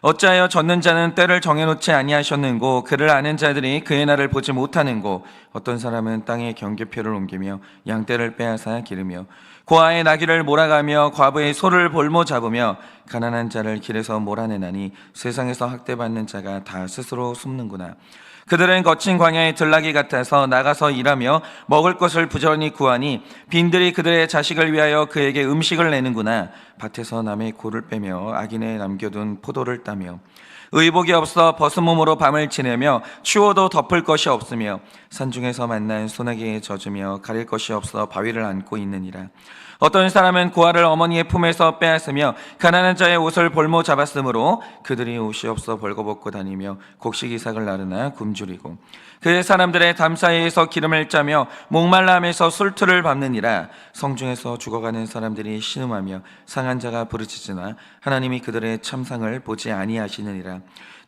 어찌하여 젖는 자는 때를 정해놓지 아니하셨는고 그를 아는 자들이 그의 날을 보지 못하는고 어떤 사람은 땅에 경계표를 옮기며 양떼를 빼앗아 기르며 고아의 나귀를 몰아가며 과부의 소를 볼모 잡으며 가난한 자를 길에서 몰아내나니 세상에서 학대받는 자가 다 스스로 숨는구나. 그들은 거친 광야의 들나귀 같아서 나가서 일하며 먹을 것을 부지런히 구하니 빈들이 그들의 자식을 위하여 그에게 음식을 내는구나. 밭에서 남의 고를 빼며 악인의 남겨둔 포도를 따며 의복이 없어 벗은 몸으로 밤을 지내며 추워도 덮을 것이 없으며 산중에서 만난 소나기에 젖으며 가릴 것이 없어 바위를 안고 있느니라. 어떤 사람은 고아를 어머니의 품에서 빼앗으며 가난한 자의 옷을 볼모 잡았으므로 그들이 옷이 없어 벌거벗고 다니며 곡식 이삭을 나르나 굶주리고 그 사람들의 담 사이에서 기름을 짜며 목말라함에서 술틀을 밟느니라. 성중에서 죽어가는 사람들이 신음하며 상한 자가 부르짖으나 하나님이 그들의 참상을 보지 아니하시느니라.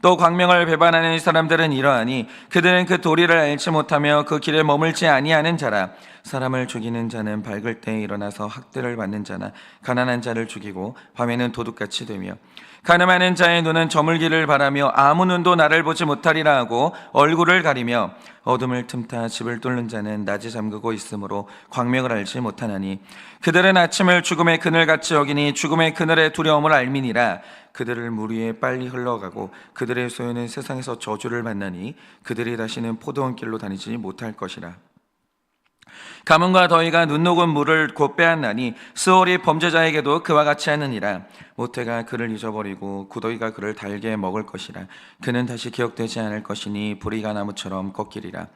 또 광명을 배반하는 사람들은 이러하니 그들은 그 도리를 알지 못하며 그 길에 머물지 아니하는 자라. 사람을 죽이는 자는 밝을 때에 일어나서 학대를 받는 자나 가난한 자를 죽이고 밤에는 도둑같이 되며 가늠하는 자의 눈은 저물기를 바라며 아무 눈도 나를 보지 못하리라 하고 얼굴을 가리며 어둠을 틈타 집을 뚫는 자는 낮에 잠그고 있으므로 광명을 알지 못하나니 그들은 아침을 죽음의 그늘같이 여기니 죽음의 그늘의 두려움을 알미니라. 그들을 물 위에 빨리 흘러가고 그들의 소유는 세상에서 저주를 받나니 그들이 다시는 포도원 길로 다니지 못할 것이라. 가뭄과 더위가 눈 녹은 물을 곧 빼앗나니 스올이 범죄자에게도 그와 같이 하느니라. 모태가 그를 잊어버리고 구더기가 그를 달게 먹을 것이라. 그는 다시 기억되지 않을 것이니 불이가 나무처럼 꺾이리라.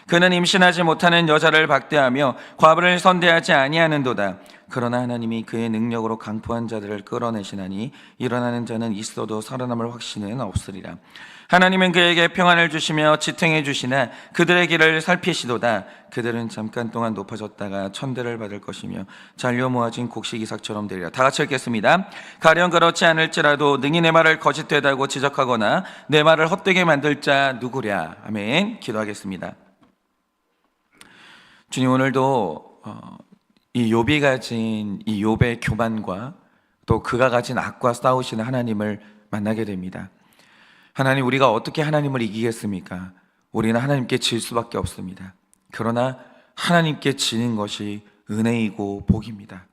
그는 임신하지 못하는 여자를 박대하며 과부를 선대하지 아니하는도다. 그러나 하나님이 그의 능력으로 강포한 자들을 끌어내시나니 일어나는 자는 있어도 살아남을 확신은 없으리라. 하나님은 그에게 평안을 주시며 지탱해 주시나 그들의 길을 살피시도다. 그들은 잠깐 동안 높아졌다가 천대를 받을 것이며 잘려 모아진 곡식 이삭처럼 되리라. 다 같이 읽겠습니다. 가령 그렇지 않을지라도 능히 내 말을 거짓되다고 지적하거나 내 말을 헛되게 만들 자 누구랴. 아멘. 기도하겠습니다. 주님, 오늘도 이 욥이 가진 이 욥의 교만과 또 그가 가진 악과 싸우시는 하나님을 만나게 됩니다. 하나님, 우리가 어떻게 하나님을 이기겠습니까? 우리는 하나님께 질 수밖에 없습니다. 그러나 하나님께 지는 것이 은혜이고 복입니다.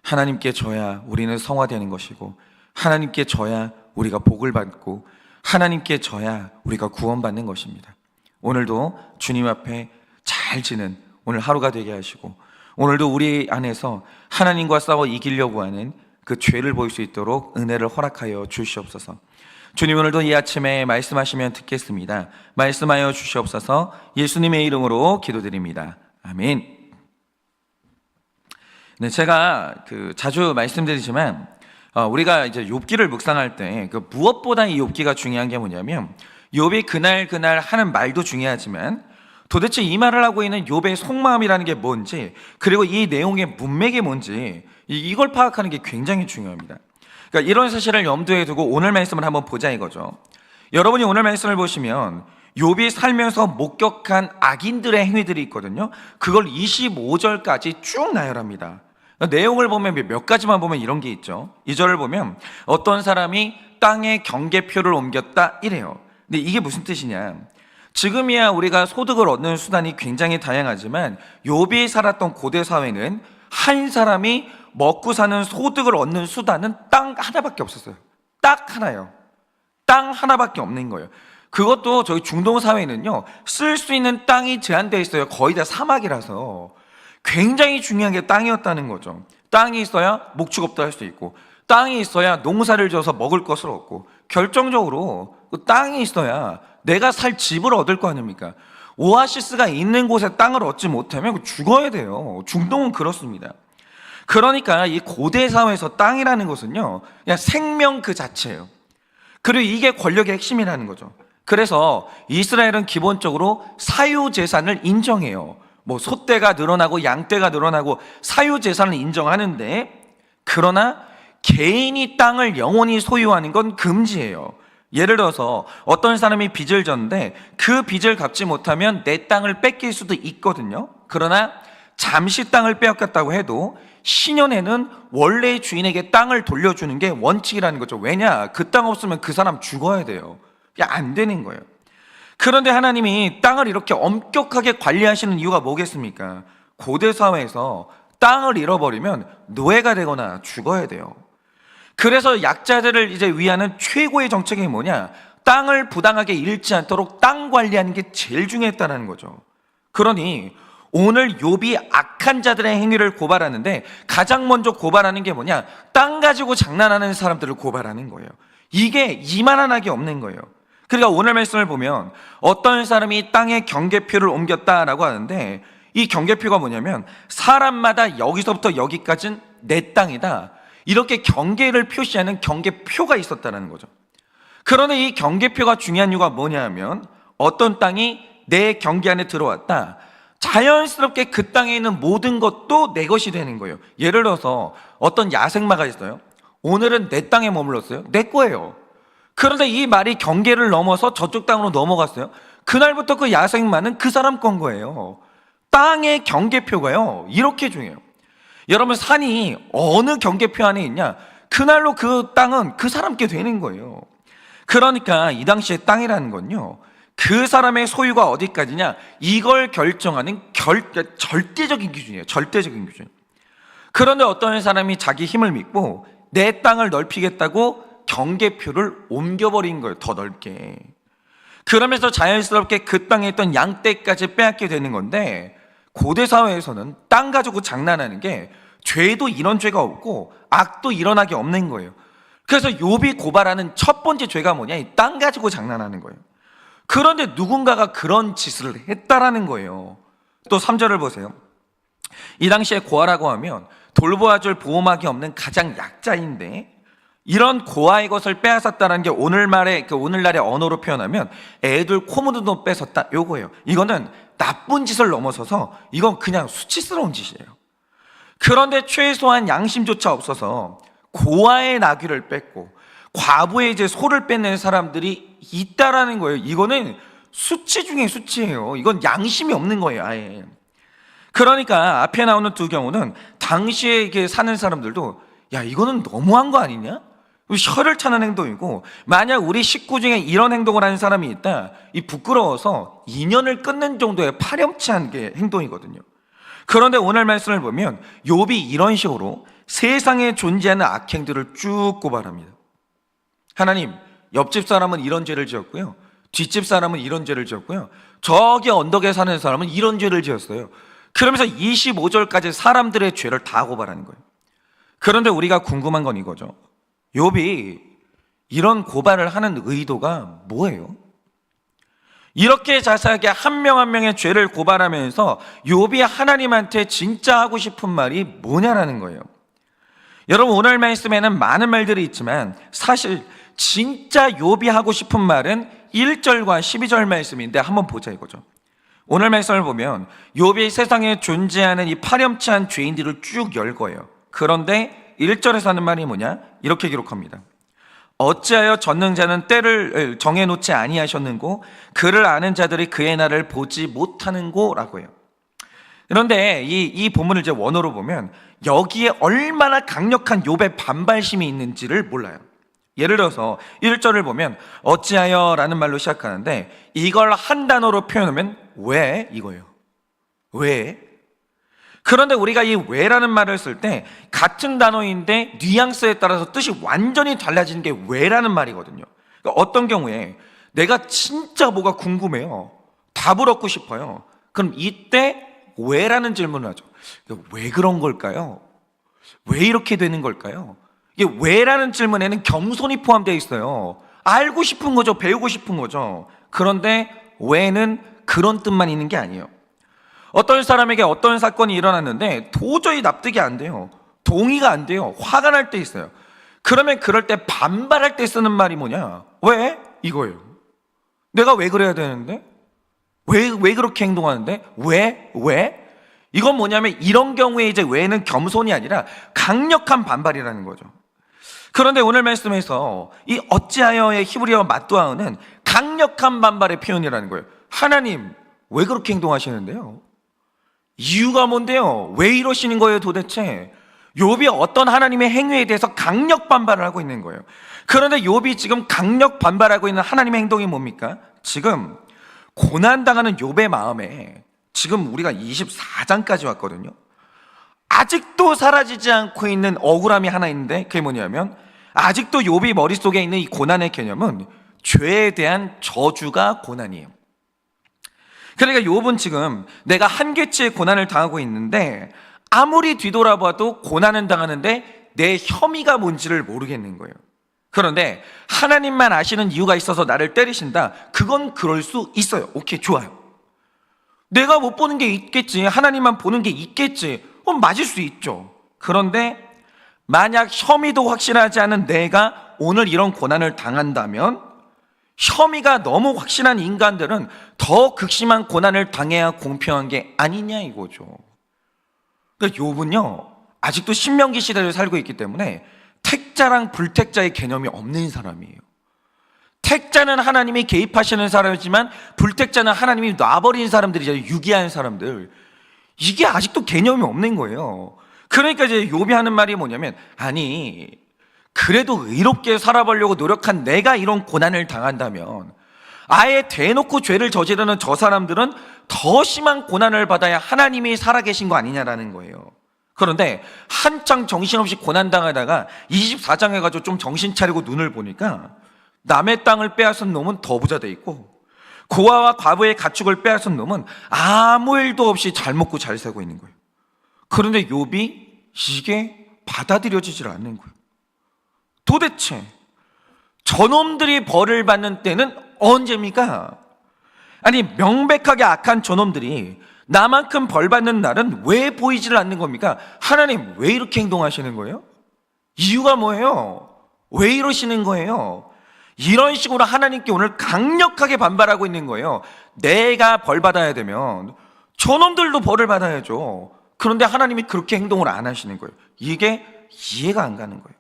하나님께 져야 우리는 성화되는 것이고 하나님께 져야 우리가 복을 받고 하나님께 져야 우리가 구원받는 것입니다. 오늘도 주님 앞에 잘 지는 오늘 하루가 되게 하시고 오늘도 우리 안에서 하나님과 싸워 이기려고 하는 그 죄를 보일 수 있도록 은혜를 허락하여 주시옵소서. 주님, 오늘도 이 아침에 말씀하시면 듣겠습니다. 말씀하여 주시옵소서. 예수님의 이름으로 기도드립니다. 아멘. 네, 제가 자주 말씀드리지만 우리가 이제 욥기를 묵상할 때 무엇보다 이 욥기가 중요한 게 뭐냐면 욥이 그날 하는 말도 중요하지만 도대체 이 말을 하고 있는 욥의 속마음이라는 게 뭔지 그리고 이 내용의 문맥이 뭔지 이걸 파악하는 게 굉장히 중요합니다. 그러니까 이런 사실을 염두에 두고 오늘 말씀을 한번 보자 이거죠. 여러분이 오늘 말씀을 보시면 욥이 살면서 목격한 악인들의 행위들이 있거든요. 그걸 25절까지 쭉 나열합니다. 내용을 보면 몇 가지만 보면 이런 게 있죠. 2절을 보면 어떤 사람이 땅에 경계표를 옮겼다 이래요. 근데 이게 무슨 뜻이냐? 지금이야 우리가 소득을 얻는 수단이 굉장히 다양하지만 욥이 살았던 고대 사회는 한 사람이 먹고 사는 소득을 얻는 수단은 땅 하나밖에 없었어요. 딱 하나요. 땅 하나밖에 없는 거예요. 그것도 저희 중동 사회는요, 쓸 수 있는 땅이 제한되어 있어요. 거의 다 사막이라서 굉장히 중요한 게 땅이었다는 거죠. 땅이 있어야 목축업도 할 수 있고 땅이 있어야 농사를 지어서 먹을 것을 얻고 결정적으로 땅이 있어야 내가 살 집을 얻을 거 아닙니까? 오아시스가 있는 곳에 땅을 얻지 못하면 죽어야 돼요. 중동은 그렇습니다. 그러니까 이 고대 사회에서 땅이라는 것은요, 그냥 생명 그 자체예요. 그리고 이게 권력의 핵심이라는 거죠. 그래서 이스라엘은 기본적으로 사유재산을 인정해요. 뭐 소떼가 늘어나고 양떼가 늘어나고 사유재산을 인정하는데, 그러나 개인이 땅을 영원히 소유하는 건 금지예요. 예를 들어서 어떤 사람이 빚을 졌는데 그 빚을 갚지 못하면 내 땅을 뺏길 수도 있거든요. 그러나 잠시 땅을 빼앗겼다고 해도 신년에는 원래의 주인에게 땅을 돌려주는 게 원칙이라는 거죠. 왜냐? 그 땅 없으면 그 사람 죽어야 돼요. 그게 안 되는 거예요. 그런데 하나님이 땅을 이렇게 엄격하게 관리하시는 이유가 뭐겠습니까? 고대 사회에서 땅을 잃어버리면 노예가 되거나 죽어야 돼요. 그래서 약자들을 이제 위하는 최고의 정책이 뭐냐? 땅을 부당하게 잃지 않도록 땅 관리하는 게 제일 중요했다는 거죠. 그러니 오늘 욥이 악한 자들의 행위를 고발하는데 가장 먼저 고발하는 게 뭐냐? 땅 가지고 장난하는 사람들을 고발하는 거예요. 이게 이만한 악이 없는 거예요. 그러니까 오늘 말씀을 보면 어떤 사람이 땅에 경계표를 옮겼다라고 하는데, 이 경계표가 뭐냐면 사람마다 여기서부터 여기까지는 내 땅이다, 이렇게 경계를 표시하는 경계표가 있었다는 거죠. 그런데 이 경계표가 중요한 이유가 뭐냐면, 어떤 땅이 내 경계 안에 들어왔다, 자연스럽게 그 땅에 있는 모든 것도 내 것이 되는 거예요. 예를 들어서 어떤 야생마가 있어요. 오늘은 내 땅에 머물렀어요. 내 거예요. 그런데 이 말이 경계를 넘어서 저쪽 땅으로 넘어갔어요. 그날부터 그 야생마는 그 사람 건 거예요. 땅의 경계표가요, 이렇게 중요해요. 여러분, 산이 어느 경계표 안에 있냐, 그날로 그 땅은 그 사람께 되는 거예요. 그러니까 이 당시의 땅이라는 건요, 그 사람의 소유가 어디까지냐, 이걸 결정하는 절대적인 기준이에요. 절대적인 기준. 그런데 어떤 사람이 자기 힘을 믿고 내 땅을 넓히겠다고 경계표를 옮겨버린 거예요, 더 넓게. 그러면서 자연스럽게 그 땅에 있던 양떼까지 빼앗게 되는 건데, 고대 사회에서는 땅 가지고 장난하는 게 죄도 이런 죄가 없고 악도 일어나게 없는 거예요. 그래서 욥이 고발하는 첫 번째 죄가 뭐냐, 이 땅 가지고 장난하는 거예요. 그런데 누군가가 그런 짓을 했다라는 거예요. 또 3절을 보세요. 이 당시에 고아라고 하면 돌보아줄 보호막이 없는 가장 약자인데, 이런 고아의 것을 빼앗았다는 게 오늘날의 언어로 표현하면 애들 코무드도 뺏었다, 요거예요. 이거는 나쁜 짓을 넘어서서 이건 그냥 수치스러운 짓이에요. 그런데 최소한 양심조차 없어서 고아의 나귀를 뺏고 과부의 이제 소를 뺏는 사람들이 있다라는 거예요. 이거는 수치 중에 수치예요. 이건 양심이 없는 거예요, 아예. 그러니까 앞에 나오는 두 경우는 당시에 이렇게 사는 사람들도, 야, 이거는 너무한 거 아니냐? 혀를 차는 행동이고, 만약 우리 식구 중에 이런 행동을 하는 사람이 있다, 이 부끄러워서 인연을 끊는 정도의 파렴치한 게 행동이거든요. 그런데 오늘 말씀을 보면 욥이 이런 식으로 세상에 존재하는 악행들을 쭉 고발합니다. 하나님, 옆집 사람은 이런 죄를 지었고요, 뒷집 사람은 이런 죄를 지었고요, 저기 언덕에 사는 사람은 이런 죄를 지었어요. 그러면서 25절까지 사람들의 죄를 다 고발하는 거예요. 그런데 우리가 궁금한 건 이거죠. 욥이 이런 고발을 하는 의도가 뭐예요? 이렇게 자세하게 한 명 한 명의 죄를 고발하면서 욥이 하나님한테 진짜 하고 싶은 말이 뭐냐라는 거예요. 여러분, 오늘 말씀에는 많은 말들이 있지만 사실 진짜 욥이 하고 싶은 말은 1절과 12절 말씀인데, 한번 보자 이거죠. 오늘 말씀을 보면 욥이 세상에 존재하는 이 파렴치한 죄인들을 쭉 열 거예요. 그런데 1절에서 하는 말이 뭐냐? 이렇게 기록합니다. 어찌하여 전능자는 때를 정해놓지 아니하셨는고 그를 아는 자들이 그의 날을 보지 못하는고 라고 해요. 그런데 이 본문을 이제 원어로 보면 여기에 얼마나 강력한 욥의 반발심이 있는지를 몰라요. 예를 들어서 1절을 보면 어찌하여 라는 말로 시작하는데, 이걸 한 단어로 표현하면 왜, 이거예요. 왜? 그런데 우리가 이 왜라는 말을 쓸 때 같은 단어인데 뉘앙스에 따라서 뜻이 완전히 달라지는 게 왜라는 말이거든요. 그러니까 어떤 경우에 내가 진짜 뭐가 궁금해요, 답을 얻고 싶어요. 그럼 이때 왜라는 질문을 하죠. 왜 그런 걸까요? 왜 이렇게 되는 걸까요? 이게 왜라는 질문에는 겸손이 포함되어 있어요. 알고 싶은 거죠. 배우고 싶은 거죠. 그런데 왜는 그런 뜻만 있는 게 아니에요. 어떤 사람에게 어떤 사건이 일어났는데 도저히 납득이 안 돼요. 동의가 안 돼요. 화가 날 때 있어요. 그러면 그럴 때 반발할 때 쓰는 말이 뭐냐? 왜? 이거예요. 내가 왜 그래야 되는데? 왜 그렇게 행동하는데? 왜? 이건 뭐냐면 이런 경우에 이제 왜는 겸손이 아니라 강력한 반발이라는 거죠. 그런데 오늘 말씀에서 이 어찌하여의 히브리어 마뚜아우는 강력한 반발의 표현이라는 거예요. 하나님, 왜 그렇게 행동하시는데요? 이유가 뭔데요? 왜 이러시는 거예요 도대체? 욥이 어떤 하나님의 행위에 대해서 강력 반발을 하고 있는 거예요. 그런데 욥이 지금 강력 반발하고 있는 하나님의 행동이 뭡니까? 지금 고난당하는 욥의 마음에 지금 우리가 24장까지 왔거든요. 아직도 사라지지 않고 있는 억울함이 하나 있는데 그게 뭐냐면 아직도 욥이 머릿속에 있는 이 고난의 개념은 죄에 대한 저주가 고난이에요. 그러니까 욥은 지금 내가 한계치의 고난을 당하고 있는데 아무리 뒤돌아봐도 고난은 당하는데 내 혐의가 뭔지를 모르겠는 거예요. 그런데 하나님만 아시는 이유가 있어서 나를 때리신다. 그건 그럴 수 있어요. 오케이, 좋아요. 내가 못 보는 게 있겠지. 하나님만 보는 게 있겠지. 맞을 수 있죠. 그런데 만약 혐의도 확실하지 않은 내가 오늘 이런 고난을 당한다면 혐의가 너무 확실한 인간들은 더 극심한 고난을 당해야 공평한 게 아니냐 이거죠. 그러니까 욥은요 아직도 신명기 시대를 살고 있기 때문에 택자랑 불택자의 개념이 없는 사람이에요. 택자는 하나님이 개입하시는 사람이지만 불택자는 하나님이 놔버린 사람들이잖아요. 유기한 사람들. 이게 아직도 개념이 없는 거예요. 그러니까 이제 욥이 하는 말이 뭐냐면 아니 그래도 의롭게 살아보려고 노력한 내가 이런 고난을 당한다면 아예 대놓고 죄를 저지르는 저 사람들은 더 심한 고난을 받아야 하나님이 살아계신 거 아니냐라는 거예요. 그런데 한창 정신없이 고난당하다가 24장 해가지고 좀 정신 차리고 눈을 보니까 남의 땅을 빼앗은 놈은 더 부자 돼 있고 고아와 과부의 가축을 빼앗은 놈은 아무 일도 없이 잘 먹고 잘 살고 있는 거예요. 그런데 욥이 이게 받아들여지질 않는 거예요. 도대체 저놈들이 벌을 받는 때는 언제입니까? 아니 명백하게 악한 저놈들이 나만큼 벌 받는 날은 왜 보이질 않는 겁니까? 하나님 왜 이렇게 행동하시는 거예요? 이유가 뭐예요? 왜 이러시는 거예요? 이런 식으로 하나님께 오늘 강력하게 반발하고 있는 거예요. 내가 벌 받아야 되면 저놈들도 벌을 받아야죠. 그런데 하나님이 그렇게 행동을 안 하시는 거예요. 이게 이해가 안 가는 거예요.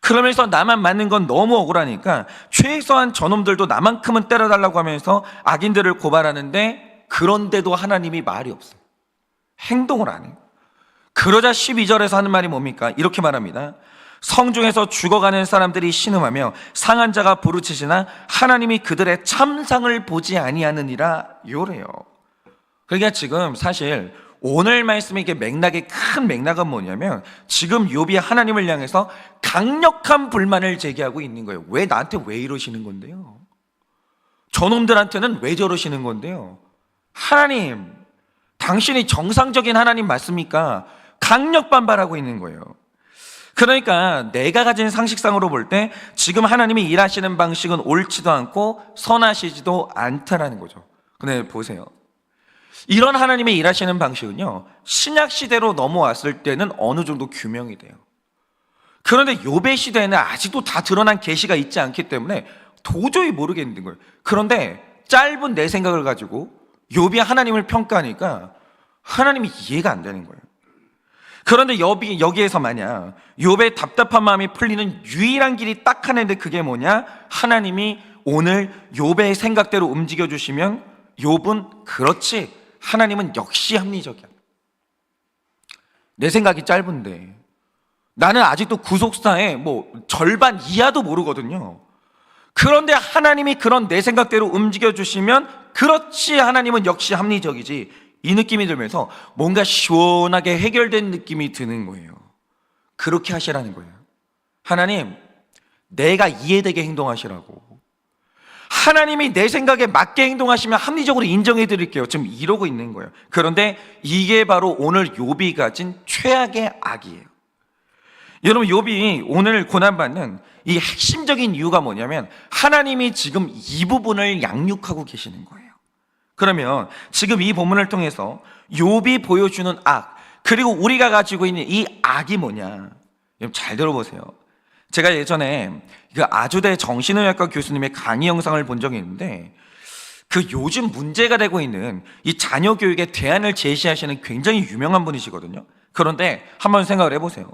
그러면서 나만 맞는 건 너무 억울하니까 최소한 저놈들도 나만큼은 때려달라고 하면서 악인들을 고발하는데 그런데도 하나님이 말이 없어요. 행동을 안 해요. 그러자 12절에서 하는 말이 뭡니까? 이렇게 말합니다. 성중에서 죽어가는 사람들이 신음하며 상한 자가 부르짖으나 하나님이 그들의 참상을 보지 아니하느니라 요래요. 그러니까 지금 사실 오늘 말씀의 이게 맥락의 큰 맥락은 뭐냐면 지금 욥이 하나님을 향해서 강력한 불만을 제기하고 있는 거예요. 왜 나한테 왜 이러시는 건데요? 저놈들한테는 왜 저러시는 건데요? 하나님, 당신이 정상적인 하나님 맞습니까? 강력 반발하고 있는 거예요. 그러니까 내가 가진 상식상으로 볼 때 지금 하나님이 일하시는 방식은 옳지도 않고 선하시지도 않다라는 거죠. 근데 보세요. 이런 하나님의 일하시는 방식은요 신약 시대로 넘어왔을 때는 어느 정도 규명이 돼요. 그런데 욥의 시대에는 아직도 다 드러난 계시가 있지 않기 때문에 도저히 모르겠는 거예요. 그런데 짧은 내 생각을 가지고 욥이 하나님을 평가하니까 하나님이 이해가 안 되는 거예요. 그런데 여기에서 만약 욥의 답답한 마음이 풀리는 유일한 길이 딱 하나인데 그게 뭐냐? 하나님이 오늘 욥의 생각대로 움직여 주시면 욥은 그렇지, 하나님은 역시 합리적이야. 내 생각이 짧은데 나는 아직도 구속사의 절반 이하도 모르거든요. 그런데 하나님이 그런 내 생각대로 움직여 주시면 그렇지, 하나님은 역시 합리적이지, 이 느낌이 들면서 뭔가 시원하게 해결된 느낌이 드는 거예요. 그렇게 하시라는 거예요. 하나님, 내가 이해되게 행동하시라고. 하나님이 내 생각에 맞게 행동하시면 합리적으로 인정해 드릴게요. 지금 이러고 있는 거예요. 그런데 이게 바로 오늘 욥이 가진 최악의 악이에요. 여러분, 욥이 오늘 고난받는 이 핵심적인 이유가 뭐냐면 하나님이 지금 이 부분을 양육하고 계시는 거예요. 그러면 지금 이 본문을 통해서 욥이 보여주는 악, 그리고 우리가 가지고 있는 이 악이 뭐냐? 여러분 잘 들어보세요. 제가 예전에 그 아주대 정신의학과 교수님의 강의 영상을 본 적이 있는데 그 요즘 문제가 되고 있는 이 자녀 교육에 대안을 제시하시는 굉장히 유명한 분이시거든요. 그런데 한번 생각을 해보세요.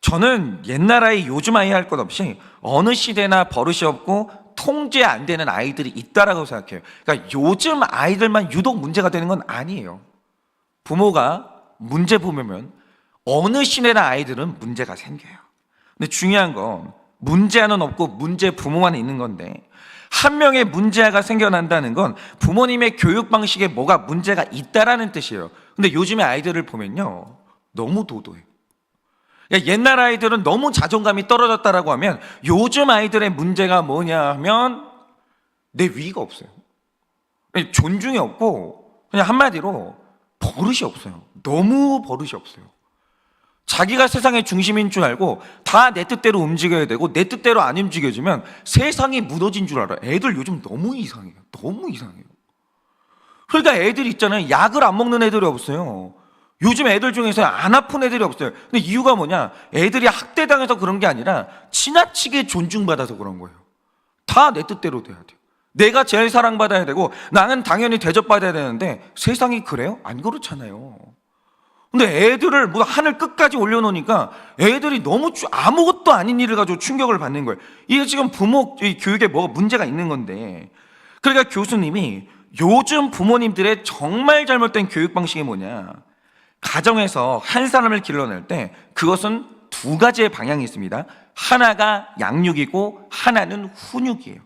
저는 옛날 아이 요즘 아이 할 것 없이 어느 시대나 버릇이 없고 통제 안 되는 아이들이 있다라고 생각해요. 그러니까 요즘 아이들만 유독 문제가 되는 건 아니에요. 부모가 문제 보면 어느 시대나 아이들은 문제가 생겨요. 근데 중요한 건 문제아는 없고 문제 부모만 있는 건데, 한 명의 문제아가 생겨난다는 건 부모님의 교육 방식에 뭐가 문제가 있다라는 뜻이에요. 근데 요즘의 아이들을 보면요, 너무 도도해요. 옛날 아이들은 너무 자존감이 떨어졌다라고 하면 요즘 아이들의 문제가 뭐냐 하면 내 위가 없어요. 존중이 없고 그냥 한마디로 버릇이 없어요. 너무 버릇이 없어요. 자기가 세상의 중심인 줄 알고 다 내 뜻대로 움직여야 되고, 내 뜻대로 안 움직여지면 세상이 무너진 줄 알아요. 애들 요즘 너무 이상해요. 너무 이상해요. 그러니까 애들 있잖아요, 약을 안 먹는 애들이 없어요. 요즘 애들 중에서 안 아픈 애들이 없어요. 근데 이유가 뭐냐? 애들이 학대당해서 그런 게 아니라 지나치게 존중받아서 그런 거예요. 다 내 뜻대로 돼야 돼요. 내가 제일 사랑받아야 되고 나는 당연히 대접받아야 되는데 세상이 그래요? 안 그렇잖아요. 근데 애들을 뭐 하늘 끝까지 올려놓으니까 애들이 너무 아무것도 아닌 일을 가지고 충격을 받는 거예요. 이게 지금 부모 교육에 뭐가 문제가 있는 건데, 그러니까 교수님이 요즘 부모님들의 정말 잘못된 교육 방식이 뭐냐, 가정에서 한 사람을 길러낼 때 그것은 두 가지의 방향이 있습니다. 하나가 양육이고 하나는 훈육이에요.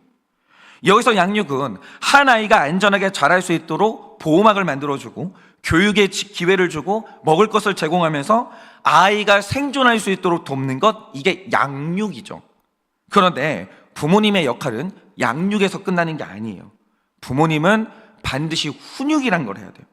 여기서 양육은 한 아이가 안전하게 자랄 수 있도록 보호막을 만들어주고 교육의 기회를 주고 먹을 것을 제공하면서 아이가 생존할 수 있도록 돕는 것, 이게 양육이죠. 그런데 부모님의 역할은 양육에서 끝나는 게 아니에요. 부모님은 반드시 훈육이란 걸 해야 돼요.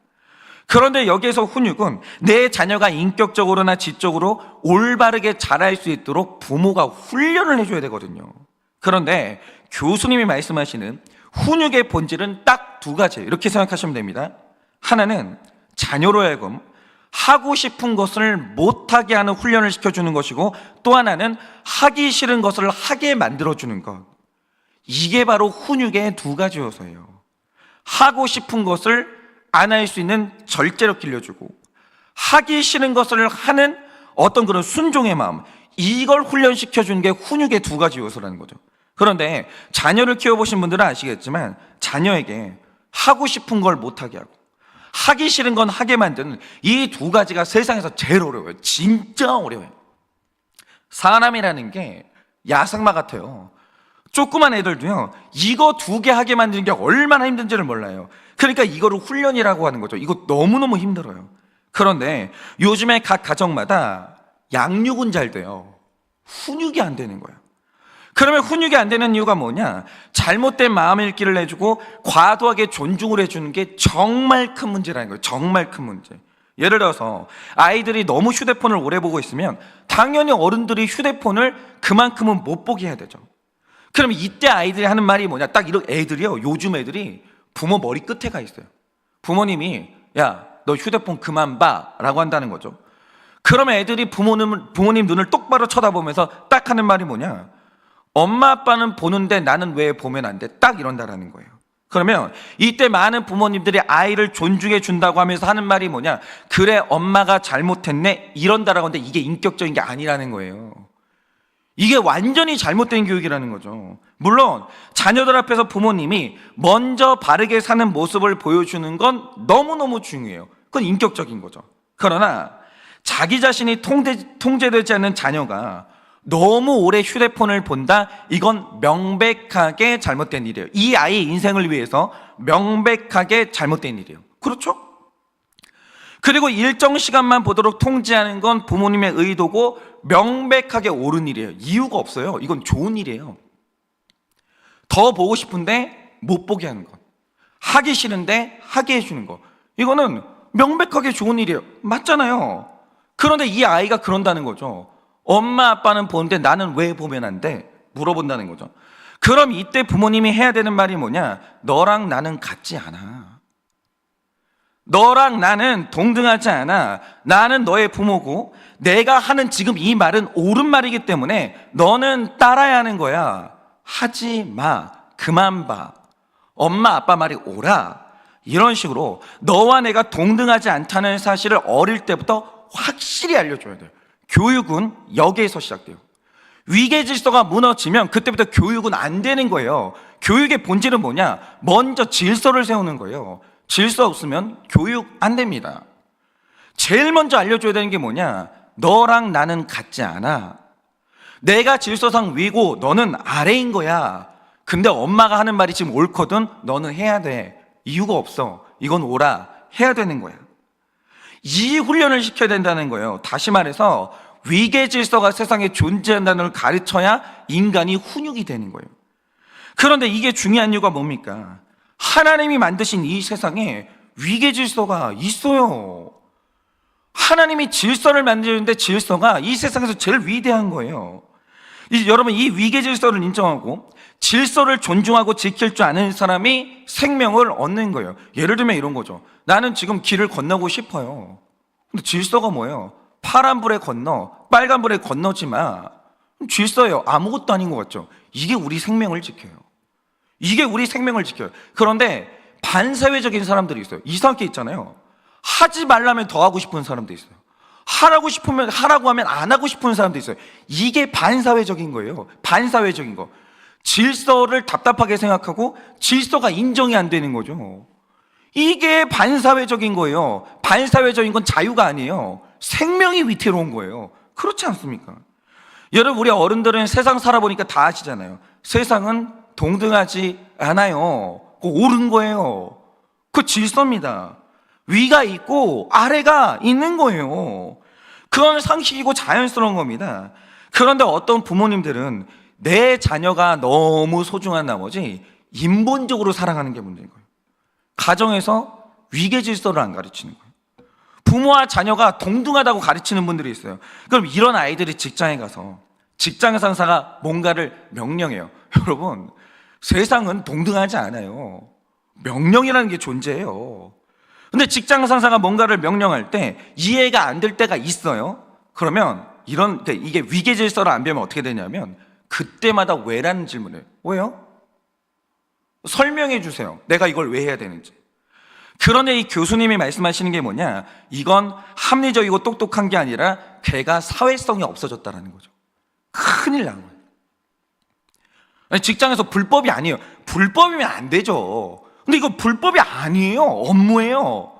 그런데 여기에서 훈육은 내 자녀가 인격적으로나 지적으로 올바르게 자랄 수 있도록 부모가 훈련을 해줘야 되거든요. 그런데 교수님이 말씀하시는 훈육의 본질은 딱 두 가지예요. 이렇게 생각하시면 됩니다. 하나는 자녀로 하여금 하고 싶은 것을 못하게 하는 훈련을 시켜주는 것이고, 또 하나는 하기 싫은 것을 하게 만들어주는 것. 이게 바로 훈육의 두 가지 요소예요. 하고 싶은 것을 안 할 수 있는 절제력 길러주고, 하기 싫은 것을 하는 어떤 그런 순종의 마음, 이걸 훈련시켜주는 게 훈육의 두 가지 요소라는 거죠. 그런데 자녀를 키워보신 분들은 아시겠지만 자녀에게 하고 싶은 걸 못하게 하고 하기 싫은 건 하게 만드는 이 두 가지가 세상에서 제일 어려워요. 진짜 어려워요. 사람이라는 게 야생마 같아요. 조그만 애들도요, 이거 두 개 하게 만드는 게 얼마나 힘든지를 몰라요. 그러니까 이거를 훈련이라고 하는 거죠. 이거 너무너무 힘들어요. 그런데 요즘에 각 가정마다 양육은 잘 돼요. 훈육이 안 되는 거예요. 그러면 훈육이 안 되는 이유가 뭐냐? 잘못된 마음 읽기를 해주고 과도하게 존중을 해주는 게 정말 큰 문제라는 거예요. 정말 큰 문제. 예를 들어서 아이들이 너무 휴대폰을 오래 보고 있으면 당연히 어른들이 휴대폰을 그만큼은 못 보게 해야 되죠. 그럼 이때 아이들이 하는 말이 뭐냐? 딱 이런 애들이요, 요즘 애들이 부모 머리 끝에 가 있어요. 부모님이 야, 너 휴대폰 그만 봐 라고 한다는 거죠. 그러면 애들이 부모님 눈을 똑바로 쳐다보면서 딱 하는 말이 뭐냐? 엄마 아빠는 보는데 나는 왜 보면 안 돼? 딱 이런다라는 거예요. 그러면 이때 많은 부모님들이 아이를 존중해 준다고 하면서 하는 말이 뭐냐? 그래, 엄마가 잘못했네 이런다라고 하는데 이게 인격적인 게 아니라는 거예요. 이게 완전히 잘못된 교육이라는 거죠. 물론 자녀들 앞에서 부모님이 먼저 바르게 사는 모습을 보여주는 건 너무너무 중요해요. 그건 인격적인 거죠. 그러나 자기 자신이 통제되지 않는 자녀가 너무 오래 휴대폰을 본다, 이건 명백하게 잘못된 일이에요. 이 아이의 인생을 위해서 명백하게 잘못된 일이에요. 그렇죠? 그리고 일정 시간만 보도록 통제하는 건 부모님의 의도고 명백하게 옳은 일이에요. 이유가 없어요. 이건 좋은 일이에요. 더 보고 싶은데 못 보게 하는 것, 하기 싫은데 하게 해주는 것, 이거는 명백하게 좋은 일이에요. 맞잖아요. 그런데 이 아이가 그런다는 거죠. 엄마 아빠는 보는데 나는 왜 보면 안 돼? 물어본다는 거죠. 그럼 이때 부모님이 해야 되는 말이 뭐냐? 너랑 나는 같지 않아. 너랑 나는 동등하지 않아. 나는 너의 부모고 내가 하는 지금 이 말은 옳은 말이기 때문에 너는 따라야 하는 거야. 하지 마. 그만 봐. 엄마 아빠 말이 옳아. 이런 식으로 너와 내가 동등하지 않다는 사실을 어릴 때부터 확실히 알려줘야 돼요. 교육은 여기에서 시작돼요. 위계 질서가 무너지면 그때부터 교육은 안 되는 거예요. 교육의 본질은 뭐냐? 먼저 질서를 세우는 거예요. 질서 없으면 교육 안 됩니다. 제일 먼저 알려줘야 되는 게 뭐냐? 너랑 나는 같지 않아. 내가 질서상 위고 너는 아래인 거야. 근데 엄마가 하는 말이 지금 옳거든. 너는 해야 돼. 이유가 없어. 이건 오라. 해야 되는 거야. 이 훈련을 시켜야 된다는 거예요. 다시 말해서 위계 질서가 세상에 존재한다는 걸 가르쳐야 인간이 훈육이 되는 거예요. 그런데 이게 중요한 이유가 뭡니까? 하나님이 만드신 이 세상에 위계 질서가 있어요. 하나님이 질서를 만드는데 질서가 이 세상에서 제일 위대한 거예요. 여러분, 이 위계 질서를 인정하고 질서를 존중하고 지킬 줄 아는 사람이 생명을 얻는 거예요. 예를 들면 이런 거죠. 나는 지금 길을 건너고 싶어요. 근데 질서가 뭐예요? 파란불에 건너, 빨간불에 건너지 마. 질서예요. 아무것도 아닌 것 같죠? 이게 우리 생명을 지켜요. 이게 우리 생명을 지켜요. 그런데 반사회적인 사람들이 있어요. 이상하게 있잖아요. 하지 말라면 더 하고 싶은 사람도 있어요. 하라고 싶으면 하라고 하면 안 하고 싶은 사람도 있어요. 이게 반사회적인 거예요. 반사회적인 거. 질서를 답답하게 생각하고 질서가 인정이 안 되는 거죠. 이게 반사회적인 거예요. 반사회적인 건 자유가 아니에요. 생명이 위태로운 거예요. 그렇지 않습니까? 여러분, 우리 어른들은 세상 살아보니까 다 아시잖아요. 세상은 동등하지 않아요. 그거 옳은 거예요. 그 질서입니다. 위가 있고 아래가 있는 거예요. 그건 상식이고 자연스러운 겁니다. 그런데 어떤 부모님들은 내 자녀가 너무 소중한 나머지 인본적으로 사랑하는 게 문제인 거예요. 가정에서 위계 질서를 안 가르치는 거예요. 부모와 자녀가 동등하다고 가르치는 분들이 있어요. 그럼 이런 아이들이 직장에 가서 직장 상사가 뭔가를 명령해요. 여러분, 세상은 동등하지 않아요. 명령이라는 게 존재해요. 근데 직장 상사가 뭔가를 명령할 때 이해가 안 될 때가 있어요. 그러면 이게 위계 질서를 안 배우면 어떻게 되냐면 그때마다 왜라는 질문을 해요. 왜요? 설명해 주세요. 내가 이걸 왜 해야 되는지. 그런데 이 교수님이 말씀하시는 게 뭐냐? 이건 합리적이고 똑똑한 게 아니라 걔가 사회성이 없어졌다라는 거죠. 큰일 난 거예요. 아니, 직장에서 불법이 아니에요. 불법이면 안 되죠. 근데 이거 불법이 아니에요. 업무예요.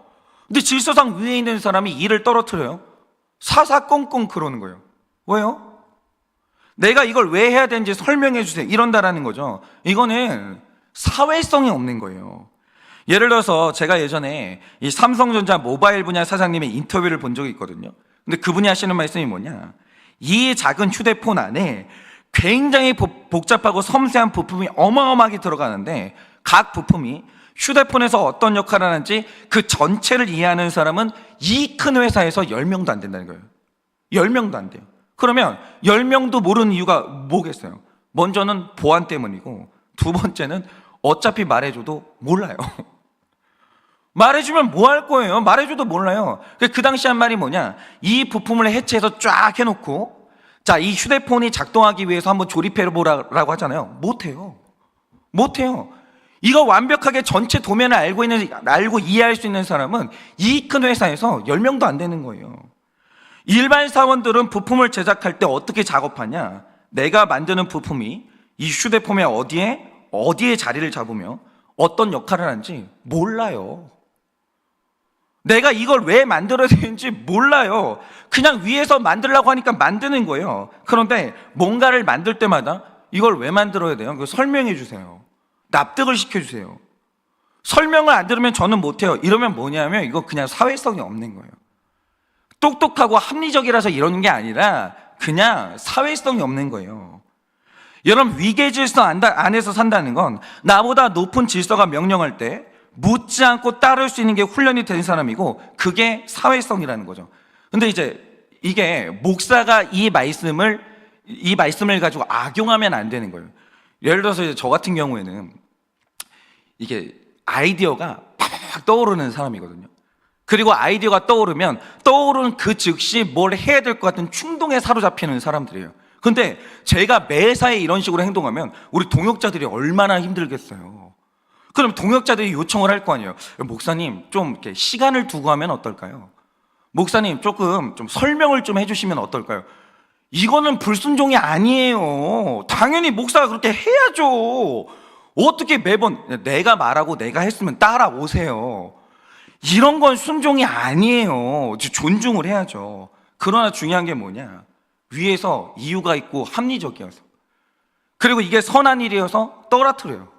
근데 질서상 위에 있는 사람이 일을 떨어뜨려요. 사사건건 그러는 거예요. 왜요? 내가 이걸 왜 해야 되는지 설명해 주세요. 이런다라는 거죠. 이거는 사회성이 없는 거예요. 예를 들어서 제가 예전에 이 삼성전자 모바일 분야 사장님의 인터뷰를 본 적이 있거든요. 근데 그분이 하시는 말씀이 뭐냐? 이 작은 휴대폰 안에 굉장히 복잡하고 섬세한 부품이 어마어마하게 들어가는데 각 부품이 휴대폰에서 어떤 역할을 하는지 그 전체를 이해하는 사람은 이 큰 회사에서 10명도 안 된다는 거예요. 10명도 안 돼요. 그러면 10명도 모르는 이유가 뭐겠어요? 먼저는 보안 때문이고 두 번째는 어차피 말해줘도 몰라요. 말해주면 뭐 할 거예요? 말해줘도 몰라요. 그 당시 한 말이 뭐냐? 이 부품을 해체해서 쫙 해놓고 자, 이 휴대폰이 작동하기 위해서 한번 조립해보라고 하잖아요. 못해요. 이거 완벽하게 전체 도면을 알고 이해할 수 있는 사람은 이 큰 회사에서 10명도 안 되는 거예요. 일반 사원들은 부품을 제작할 때 어떻게 작업하냐? 내가 만드는 부품이 이 휴대폰의 어디에 자리를 잡으며 어떤 역할을 하는지 몰라요. 내가 이걸 왜 만들어야 되는지 몰라요. 그냥 위에서 만들려고 하니까 만드는 거예요. 그런데 뭔가를 만들 때마다 이걸 왜 만들어야 돼요? 그거 설명해 주세요. 납득을 시켜주세요. 설명을 안 들으면 저는 못해요. 이러면 뭐냐면 이거 그냥 사회성이 없는 거예요. 똑똑하고 합리적이라서 이러는 게 아니라 그냥 사회성이 없는 거예요. 여러분, 위계 질서 안에서 산다는 건 나보다 높은 질서가 명령할 때 묻지 않고 따를 수 있는 게 훈련이 된 사람이고 그게 사회성이라는 거죠. 근데 이제 이게 목사가 이 말씀을 가지고 악용하면 안 되는 거예요. 예를 들어서 이제 저 같은 경우에는 이게 아이디어가 팍 떠오르는 사람이거든요. 그리고 아이디어가 떠오르면 떠오르는 그 즉시 뭘 해야 될 것 같은 충동에 사로잡히는 사람들이에요. 근데 제가 매사에 이런 식으로 행동하면 우리 동역자들이 얼마나 힘들겠어요. 그럼 동역자들이 요청을 할 거 아니에요. 목사님, 좀 이렇게 시간을 두고 하면 어떨까요? 목사님, 조금 좀 설명을 좀 해주시면 어떨까요? 이거는 불순종이 아니에요. 당연히 목사가 그렇게 해야죠. 어떻게 매번 내가 말하고 내가 했으면 따라오세요. 이런 건 순종이 아니에요. 존중을 해야죠. 그러나 중요한 게 뭐냐? 위에서 이유가 있고 합리적이어서, 그리고 이게 선한 일이어서 떨어뜨려요.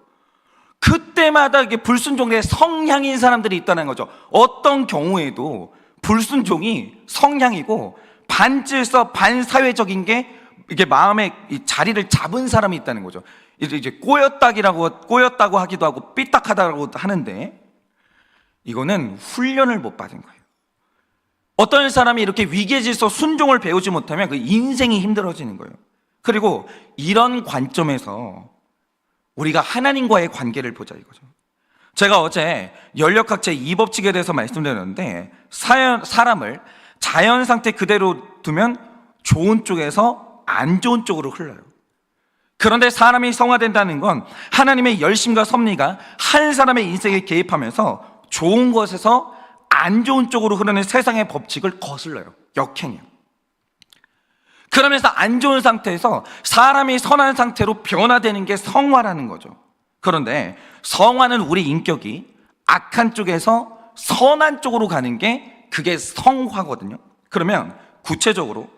그때마다 이게 불순종의 성향인 사람들이 있다는 거죠. 어떤 경우에도 불순종이 성향이고 반질서 반사회적인 게 이게 마음에 이 자리를 잡은 사람이 있다는 거죠. 이제 꼬였다고 하기도 하고 삐딱하다고 하는데, 이거는 훈련을 못 받은 거예요. 어떤 사람이 이렇게 위기의 질서 순종을 배우지 못하면 그 인생이 힘들어지는 거예요. 그리고 이런 관점에서 우리가 하나님과의 관계를 보자 이거죠. 제가 어제 연력학 제2법칙에 대해서 말씀드렸는데, 사람을 자연 상태 그대로 두면 좋은 쪽에서 안 좋은 쪽으로 흘러요. 그런데 사람이 성화된다는 건 하나님의 열심과 섭리가 한 사람의 인생에 개입하면서 좋은 것에서 안 좋은 쪽으로 흐르는 세상의 법칙을 거슬러요. 역행해요. 그러면서 안 좋은 상태에서 사람이 선한 상태로 변화되는 게 성화라는 거죠. 그런데 성화는 우리 인격이 악한 쪽에서 선한 쪽으로 가는 게 그게 성화거든요. 그러면 구체적으로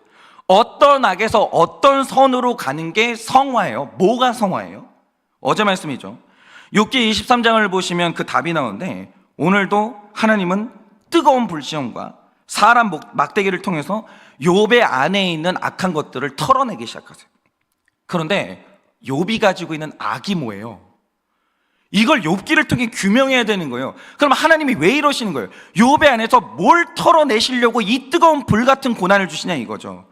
어떤 악에서 어떤 선으로 가는 게 성화예요? 뭐가 성화예요? 어제 말씀이죠. 욥기 23장을 보시면 그 답이 나오는데, 오늘도 하나님은 뜨거운 불시험과 사람 막대기를 통해서 욥의 안에 있는 악한 것들을 털어내기 시작하세요. 그런데 욥이 가지고 있는 악이 뭐예요? 이걸 욥기를 통해 규명해야 되는 거예요. 그럼 하나님이 왜 이러시는 거예요? 욥의 안에서 뭘 털어내시려고 이 뜨거운 불 같은 고난을 주시냐 이거죠.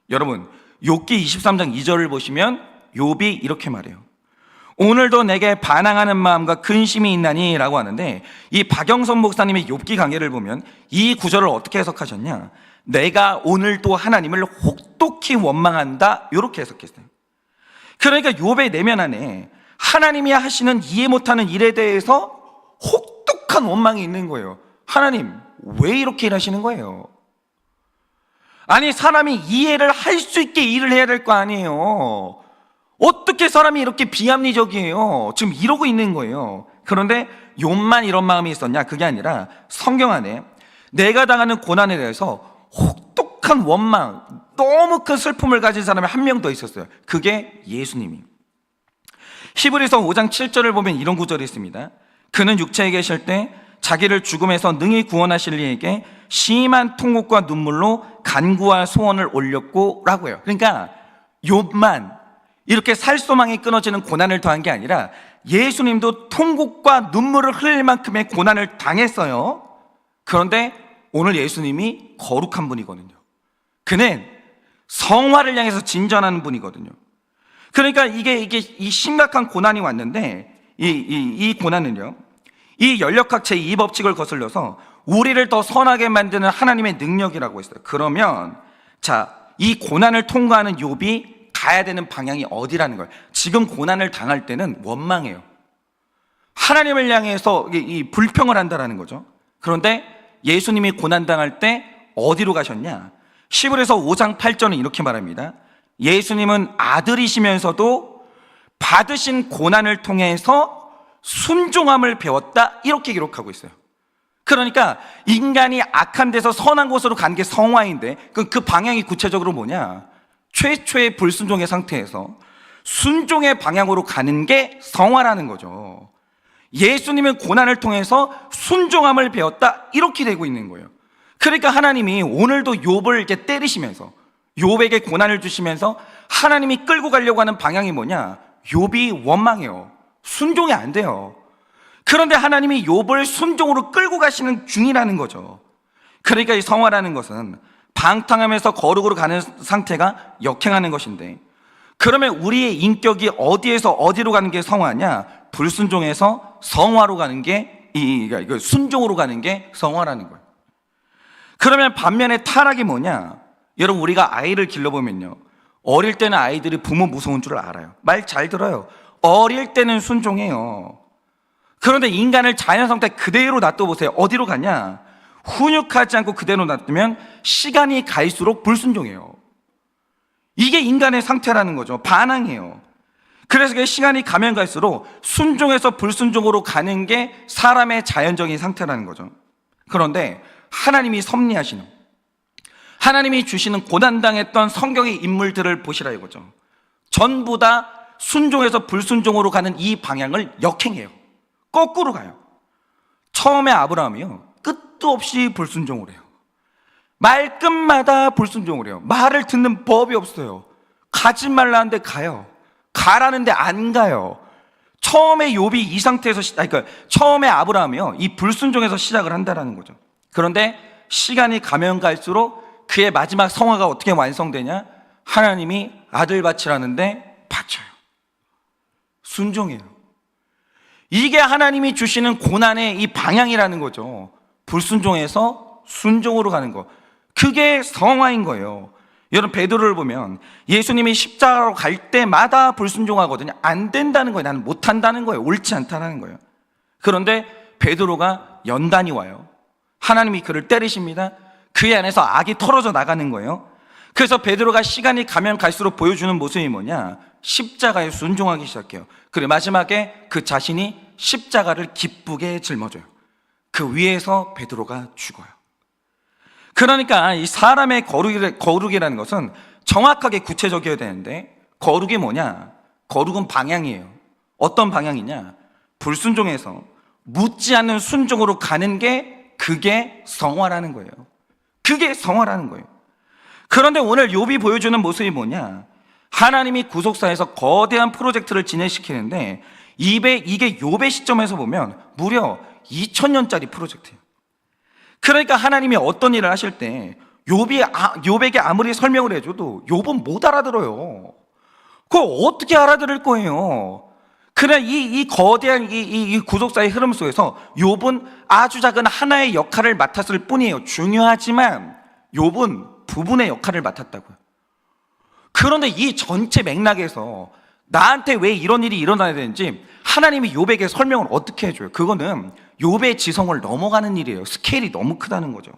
여러분, 욥기 23장 2절을 보시면 욥이 이렇게 말해요. 오늘도 내게 반항하는 마음과 근심이 있나니 라고 하는데, 이 박영선 목사님의 욥기 강해를 보면 이 구절을 어떻게 해석하셨냐, 내가 오늘도 하나님을 혹독히 원망한다, 이렇게 해석했어요. 그러니까 욥의 내면 안에 하나님이 하시는 이해 못하는 일에 대해서 혹독한 원망이 있는 거예요. 하나님 왜 이렇게 일하시는 거예요? 아니, 사람이 이해를 할 수 있게 일을 해야 될 거 아니에요. 어떻게 사람이 이렇게 비합리적이에요? 지금 이러고 있는 거예요. 그런데 욥만 이런 마음이 있었냐? 그게 아니라 성경 안에 내가 당하는 고난에 대해서 혹독한 원망, 너무 큰 슬픔을 가진 사람이 한 명 더 있었어요. 그게 예수님이. 히브리서 5장 7절을 보면 이런 구절이 있습니다. 그는 육체에 계실 때 자기를 죽음에서 능히 구원하실 이에게 심한 통곡과 눈물로 간구와 소원을 올렸고 라고 해요. 그러니까 욥만 이렇게 살소망이 끊어지는 고난을 더한 게 아니라 예수님도 통곡과 눈물을 흘릴 만큼의 고난을 당했어요. 그런데 오늘 예수님이 거룩한 분이거든요. 그는 성화를 향해서 진전하는 분이거든요. 그러니까 이게 이 심각한 고난이 왔는데, 이 고난은요, 이 연력학 제2법칙을 거슬려서 우리를 더 선하게 만드는 하나님의 능력이라고 했어요. 그러면 자, 이 고난을 통과하는 욥이 가야 되는 방향이 어디라는 거예요? 지금 고난을 당할 때는 원망해요. 하나님을 향해서 이 불평을 한다라는 거죠. 그런데 예수님이 고난 당할 때 어디로 가셨냐? 히브리서 5장 8절은 이렇게 말합니다. 예수님은 아들이시면서도 받으신 고난을 통해서 순종함을 배웠다, 이렇게 기록하고 있어요. 그러니까 인간이 악한 데서 선한 곳으로 간 게 성화인데, 그 방향이 구체적으로 뭐냐? 최초의 불순종의 상태에서 순종의 방향으로 가는 게 성화라는 거죠. 예수님은 고난을 통해서 순종함을 배웠다, 이렇게 되고 있는 거예요. 그러니까 하나님이 오늘도 욥을 이렇게 때리시면서, 욥에게 고난을 주시면서 하나님이 끌고 가려고 하는 방향이 뭐냐? 욥이 원망해요. 순종이 안 돼요. 그런데 하나님이 욥을 순종으로 끌고 가시는 중이라는 거죠. 그러니까 이 성화라는 것은 방탕하면서 거룩으로 가는 상태가 역행하는 것인데, 그러면 우리의 인격이 어디에서 어디로 가는 게 성화냐? 불순종에서 성화로 가는 게, 순종으로 가는 게 성화라는 거예요. 그러면 반면에 타락이 뭐냐? 여러분, 우리가 아이를 길러보면요, 어릴 때는 아이들이 부모 무서운 줄 알아요. 말 잘 들어요. 어릴 때는 순종해요. 그런데 인간을 자연 상태 그대로 놔둬보세요. 어디로 가냐? 훈육하지 않고 그대로 놔두면 시간이 갈수록 불순종해요. 이게 인간의 상태라는 거죠. 반항이에요. 그래서 시간이 가면 갈수록 순종에서 불순종으로 가는 게 사람의 자연적인 상태라는 거죠. 그런데 하나님이 섭리하시는, 하나님이 주시는 고난당했던 성경의 인물들을 보시라 이거죠. 전부 다 순종에서 불순종으로 가는 이 방향을 역행해요. 거꾸로 가요. 처음에 아브라함이요, 끝도 없이 불순종을 해요. 말끝마다 불순종을 해요. 말을 듣는 법이 없어요. 가지 말라는데 가요. 가라는데 안 가요. 처음에 욥이 이 상태에서 그러니까 처음에 아브라함이요, 이 불순종에서 시작을 한다라는 거죠. 그런데 시간이 가면 갈수록 그의 마지막 성화가 어떻게 완성되냐? 하나님이 아들 바치라는데 바쳐요. 순종해요. 이게 하나님이 주시는 고난의 이 방향이라는 거죠. 불순종에서 순종으로 가는 거. 그게 성화인 거예요. 여러분, 베드로를 보면 예수님이 십자가로 갈 때마다 불순종하거든요. 안 된다는 거예요. 나는 못한다는 거예요. 옳지 않다는 거예요. 그런데 베드로가 연단이 와요. 하나님이 그를 때리십니다. 그 안에서 악이 털어져 나가는 거예요. 그래서 베드로가 시간이 가면 갈수록 보여주는 모습이 뭐냐? 십자가에 순종하기 시작해요. 그리고 마지막에 그 자신이 십자가를 기쁘게 짊어져요. 그 위에서 베드로가 죽어요. 그러니까 이 사람의 거룩이라는 것은 정확하게 구체적이어야 되는데, 거룩이 뭐냐? 거룩은 방향이에요. 어떤 방향이냐? 불순종에서 묻지 않는 순종으로 가는 게, 그게 성화라는 거예요. 그게 성화라는 거예요. 그런데 오늘 욥이 보여주는 모습이 뭐냐? 하나님이 구속사에서 거대한 프로젝트를 진행시키는데, 이게 욥의 시점에서 보면 무려 2000년짜리 프로젝트예요. 그러니까 하나님이 어떤 일을 하실 때 욥에게 아무리 설명을 해줘도 욥은 못 알아들어요. 그걸 어떻게 알아들을 거예요? 그래, 이 거대한 이 구속사의 흐름 속에서 욥은 아주 작은 하나의 역할을 맡았을 뿐이에요. 중요하지만 욥은 부분의 역할을 맡았다고요. 그런데 이 전체 맥락에서 나한테 왜 이런 일이 일어나야 되는지 하나님이 욥에게 설명을 어떻게 해줘요? 그거는 욥의 지성을 넘어가는 일이에요. 스케일이 너무 크다는 거죠.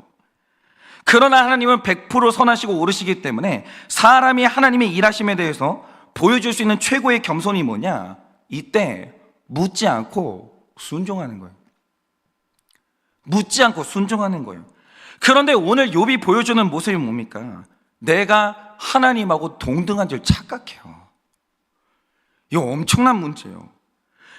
그러나 하나님은 100% 선하시고 옳으시기 때문에 사람이 하나님의 일하심에 대해서 보여줄 수 있는 최고의 겸손이 뭐냐? 이때 묻지 않고 순종하는 거예요. 묻지 않고 순종하는 거예요. 그런데 오늘 욥이 보여주는 모습이 뭡니까? 내가 하나님하고 동등한 줄 착각해요. 이거 엄청난 문제예요.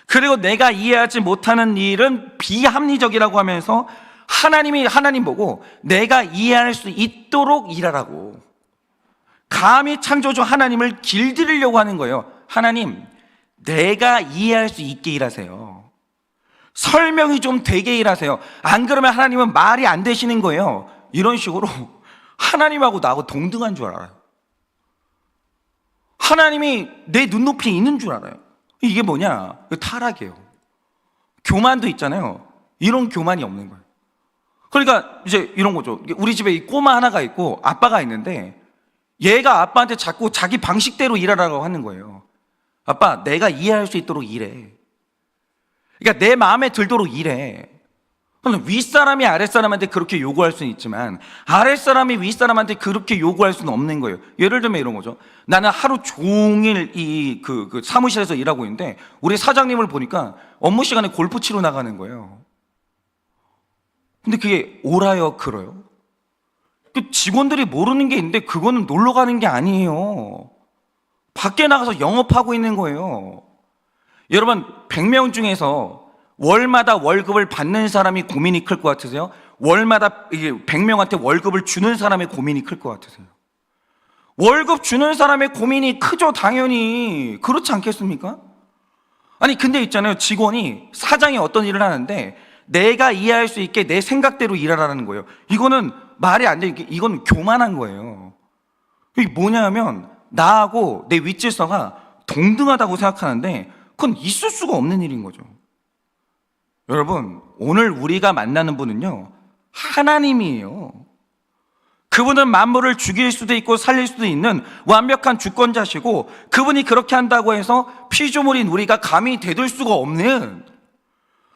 그리고 내가 이해하지 못하는 일은 비합리적이라고 하면서 하나님 보고 내가 이해할 수 있도록 일하라고, 감히 창조주 하나님을 길들이려고 하는 거예요. 하나님, 내가 이해할 수 있게 일하세요. 설명이 좀 되게 일하세요. 안 그러면 하나님은 말이 안 되시는 거예요. 이런 식으로 하나님하고 나하고 동등한 줄 알아요. 하나님이 내 눈높이에 있는 줄 알아요. 이게 뭐냐? 타락이에요. 교만도 있잖아요. 이런 교만이 없는 거예요. 그러니까 이제 이런 거죠. 우리 집에 이 꼬마 하나가 있고 아빠가 있는데, 얘가 아빠한테 자꾸 자기 방식대로 일하라고 하는 거예요. 아빠, 내가 이해할 수 있도록 일해. 그러니까 내 마음에 들도록 일해. 윗사람이 아랫사람한테 그렇게 요구할 수는 있지만 아랫사람이 윗사람한테 그렇게 요구할 수는 없는 거예요. 예를 들면 이런 거죠. 나는 하루 종일 그 사무실에서 일하고 있는데 우리 사장님을 보니까 업무 시간에 골프 치러 나가는 거예요. 근데 그게 옳아요, 그래요? 직원들이 모르는 게 있는데 그거는 놀러 가는 게 아니에요. 밖에 나가서 영업하고 있는 거예요. 여러분, 100명 중에서 월마다 월급을 받는 사람이 고민이 클 것 같으세요? 월마다 100명한테 월급을 주는 사람의 고민이 클 것 같으세요? 월급 주는 사람의 고민이 크죠, 당연히. 그렇지 않겠습니까? 아니, 근데 있잖아요. 직원이, 사장이 어떤 일을 하는데 내가 이해할 수 있게 내 생각대로 일하라는 거예요. 이거는 말이 안 돼. 이건 교만한 거예요. 이게 뭐냐면 나하고 내 윗질서가 동등하다고 생각하는데 그건 있을 수가 없는 일인 거죠. 여러분, 오늘 우리가 만나는 분은요, 하나님이에요. 그분은 만물을 죽일 수도 있고 살릴 수도 있는 완벽한 주권자시고, 그분이 그렇게 한다고 해서 피조물인 우리가 감히 대들 수가 없는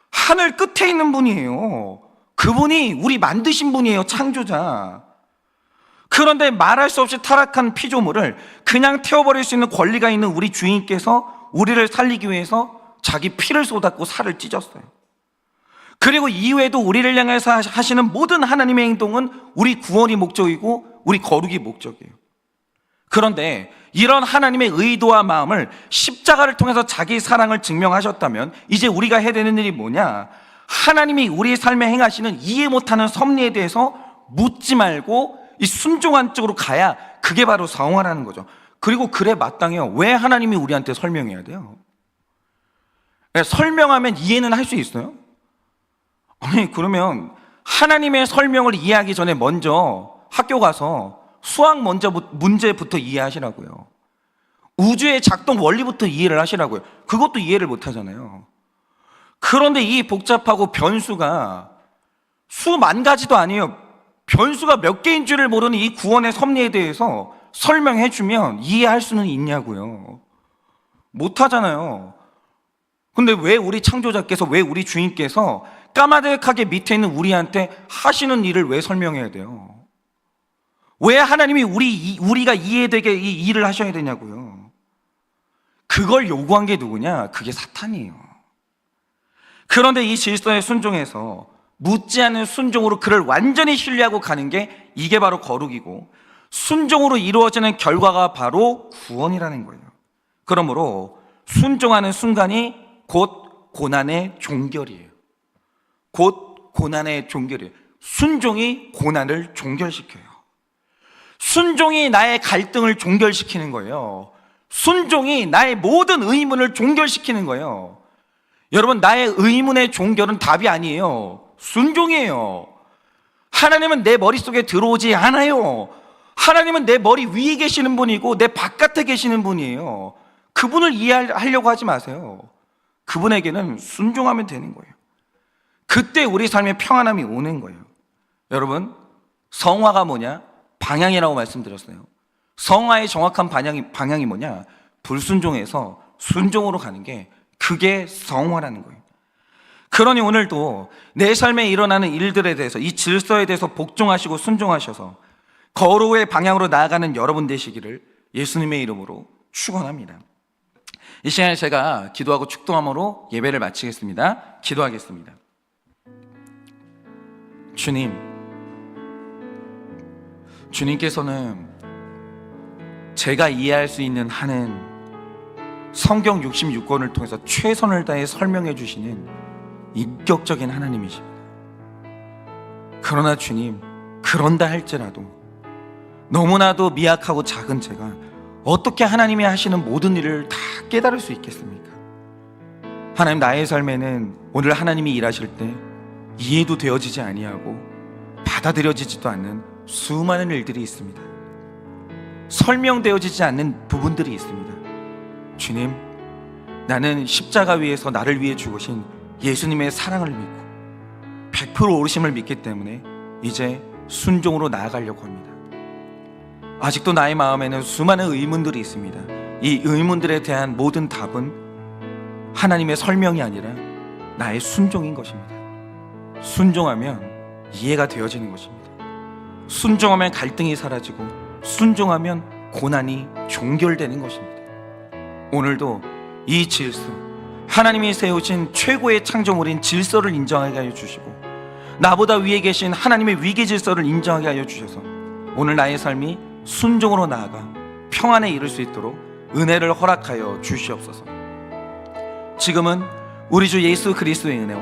하늘 끝에 있는 분이에요. 그분이 우리 만드신 분이에요, 창조자. 그런데 말할 수 없이 타락한 피조물을 그냥 태워버릴 수 있는 권리가 있는 우리 주인께서 우리를 살리기 위해서 자기 피를 쏟았고 살을 찢었어요. 그리고 이후에도 우리를 향해서 하시는 모든 하나님의 행동은 우리 구원이 목적이고 우리 거룩이 목적이에요. 그런데 이런 하나님의 의도와 마음을 십자가를 통해서 자기 사랑을 증명하셨다면 이제 우리가 해야 되는 일이 뭐냐? 하나님이 우리의 삶에 행하시는 이해 못하는 섭리에 대해서 묻지 말고 이 순종한 쪽으로 가야 그게 바로 성화라는 거죠. 그리고 그래 마땅해요. 왜 하나님이 우리한테 설명해야 돼요? 설명하면 이해는 할 수 있어요? 아니, 그러면 하나님의 설명을 이해하기 전에 먼저 학교 가서 수학 문제부터 이해하시라고요. 우주의 작동 원리부터 이해를 하시라고요. 그것도 이해를 못 하잖아요. 그런데 이 복잡하고 변수가 수만 가지도 아니에요. 변수가 몇 개인 줄을 모르는 이 구원의 섭리에 대해서 설명해 주면 이해할 수는 있냐고요. 못 하잖아요. 근데 왜 우리 창조자께서, 왜 우리 주인께서 까마득하게 밑에 있는 우리한테 하시는 일을 왜 설명해야 돼요? 왜 하나님이 우리가 이해되게 이 일을 하셔야 되냐고요. 그걸 요구한 게 누구냐? 그게 사탄이에요. 그런데 이 질서에 순종해서 묻지 않는 순종으로 그를 완전히 신뢰하고 가는 게 이게 바로 거룩이고, 순종으로 이루어지는 결과가 바로 구원이라는 거예요. 그러므로 순종하는 순간이 곧 고난의 종결이에요. 곧 고난의 종결이에요. 순종이 고난을 종결시켜요. 순종이 나의 갈등을 종결시키는 거예요. 순종이 나의 모든 의문을 종결시키는 거예요. 여러분, 나의 의문의 종결은 답이 아니에요. 순종이에요. 하나님은 내 머릿속에 들어오지 않아요. 하나님은 내 머리 위에 계시는 분이고 내 바깥에 계시는 분이에요. 그분을 이해하려고 하지 마세요. 그분에게는 순종하면 되는 거예요. 그때 우리 삶에 평안함이 오는 거예요. 여러분, 성화가 뭐냐? 방향이라고 말씀드렸어요. 성화의 정확한 방향이 뭐냐? 불순종에서 순종으로 가는 게, 그게 성화라는 거예요. 그러니 오늘도 내 삶에 일어나는 일들에 대해서, 이 질서에 대해서 복종하시고 순종하셔서 거룩의 방향으로 나아가는 여러분 되시기를 예수님의 이름으로 축원합니다. 이 시간에 제가 기도하고 축도함으로 예배를 마치겠습니다. 기도하겠습니다. 주님께서는 제가 이해할 수 있는 한은 성경 66권을 통해서 최선을 다해 설명해 주시는 인격적인 하나님이십니다. 그러나 주님, 그런다 할지라도 너무나도 미약하고 작은 제가 어떻게 하나님이 하시는 모든 일을 다 깨달을 수 있겠습니까? 하나님, 나의 삶에는 오늘 하나님이 일하실 때 이해도 되어지지 아니하고 받아들여지지도 않는 수많은 일들이 있습니다. 설명되어지지 않는 부분들이 있습니다. 주님, 나는 십자가 위에서 나를 위해 죽으신 예수님의 사랑을 믿고 100% 오르심을 믿기 때문에 이제 순종으로 나아가려고 합니다. 아직도 나의 마음에는 수많은 의문들이 있습니다. 이 의문들에 대한 모든 답은 하나님의 설명이 아니라 나의 순종인 것입니다. 순종하면 이해가 되어지는 것입니다. 순종하면 갈등이 사라지고, 순종하면 고난이 종결되는 것입니다. 오늘도 이 질서, 하나님이 세우신 최고의 창조물인 질서를 인정하게 하여 주시고, 나보다 위에 계신 하나님의 위계 질서를 인정하게 하여 주셔서 오늘 나의 삶이 순종으로 나아가 평안에 이를 수 있도록 은혜를 허락하여 주시옵소서. 지금은 우리 주 예수 그리스도의 은혜와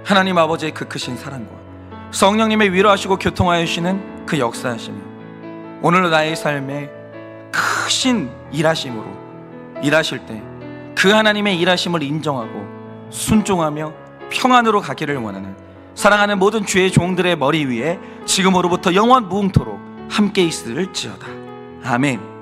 하나님 아버지의 그 크신 사랑과 성령님의 위로하시고 교통하여 주시는 그 역사하심이 오늘도 나의 삶에 크신 일하심으로 일하실 때 그 하나님의 일하심을 인정하고 순종하며 평안으로 가기를 원하는 사랑하는 모든 주의 종들의 머리 위에 지금으로부터 영원 무궁토록 함께 있을지어다. 아멘.